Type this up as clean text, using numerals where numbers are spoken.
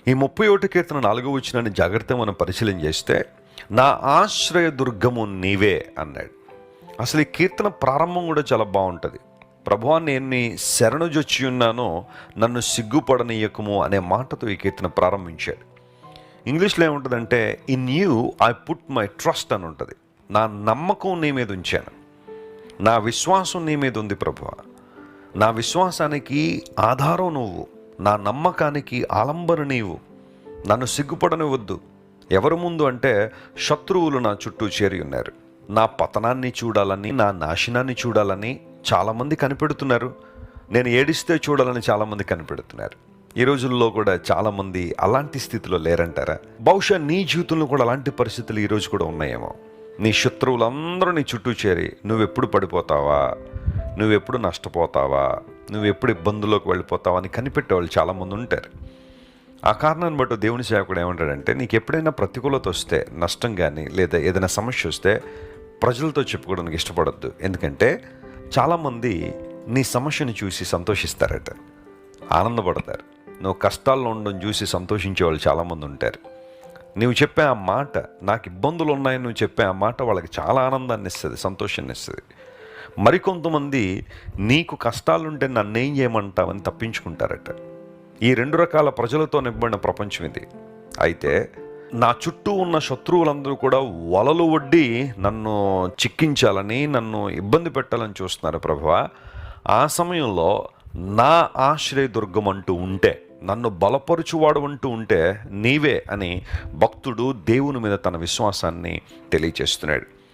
ఈ 31 కీర్తన 4వ వచనాన్ని జాగ్రత్తగా మనం పరిశీలన చేస్తే, నా ఆశ్రయ దుర్గము నీవే అన్నాడు. అసలు ఈ కీర్తన ప్రారంభం కూడా చాలా బాగుంటుంది. ప్రభువా, నేను నీ శరణుజొచ్చి ఉన్నానో, నన్ను సిగ్గుపడనీయకము అనే మాటతో ఈ కీర్తన ప్రారంభించాడు. ఇంగ్లీష్లో ఏముంటుందంటే, in you I put my trust అని ఉంటుంది. నా నమ్మకం నీ మీద ఉంచాను, నా విశ్వాసం నీ మీద ఉంది ప్రభువా. నా విశ్వాసానికి ఆధారం నువ్వు, నా నమ్మకానికి ఆలంబన నీవు. నన్ను సిగ్గుపడనివద్దు. ఎవరి ముందు అంటే, శత్రువులు నా చుట్టూ చేరి ఉన్నారు. నా పతనాన్ని చూడాలని, నా నాశనాన్ని చూడాలని చాలామంది కనిపెడుతున్నారు. నేను ఏడిస్తే చూడాలని చాలామంది కనిపెడుతున్నారు. ఈ రోజుల్లో కూడా చాలామంది అలాంటి స్థితిలో లేరంటారా? బహుశా నీ జీవితంలో కూడా అలాంటి పరిస్థితులు ఈరోజు కూడా ఉన్నాయేమో. నీ శత్రువులందరూ నీ చుట్టూ చేరి, నువ్వెప్పుడు పడిపోతావా, నువ్వెప్పుడు నష్టపోతావా, నువ్వెప్పుడు ఇబ్బందుల్లోకి వెళ్ళిపోతావా అని కనిపెట్టేవాళ్ళు చాలామంది ఉంటారు. ఆ కారణాన్ని బట్టి దేవుని సేవకుడు ఏమంటాడంటే, నీకు ఎప్పుడైనా ప్రతికూలత వస్తే, నష్టం కానీ లేదా ఏదైనా సమస్య వస్తే ప్రజలతో చెప్పుకోవడానికి ఇష్టపడద్దు. ఎందుకంటే చాలామంది నీ సమస్యను చూసి సంతోషిస్తారట, ఆనందపడతారు. నువ్వు కష్టాల్లో ఉండడం చూసి సంతోషించే వాళ్ళు చాలామంది ఉంటారు. నువ్వు చెప్పే ఆ మాట, నాకు ఇబ్బందులు ఉన్నాయని నువ్వు చెప్పే ఆ మాట వాళ్ళకి చాలా ఆనందాన్ని ఇస్తుంది, సంతోషాన్ని ఇస్తుంది. మరికొంతమంది నీకు కష్టాలుంటే నన్నేం చేయమంటావని తప్పించుకుంటారట. ఈ 2 రకాల ప్రజలతో నింపబడిన ప్రపంచం ఇది. అయితే నా చుట్టూ ఉన్న శత్రువులందరూ కూడా వలలు ఒడ్డి నన్ను చిక్కించాలని, నన్ను ఇబ్బంది పెట్టాలని చూస్తున్నారు ప్రభువా. ఆ సమయంలో నా ఆశ్రయదుర్గం అంటూ ఉంటే, నన్ను బలపరుచువాడు అంటూ ఉంటే నీవే అని భక్తుడు దేవుని మీద తన విశ్వాసాన్ని తెలియచేస్తున్నాడు.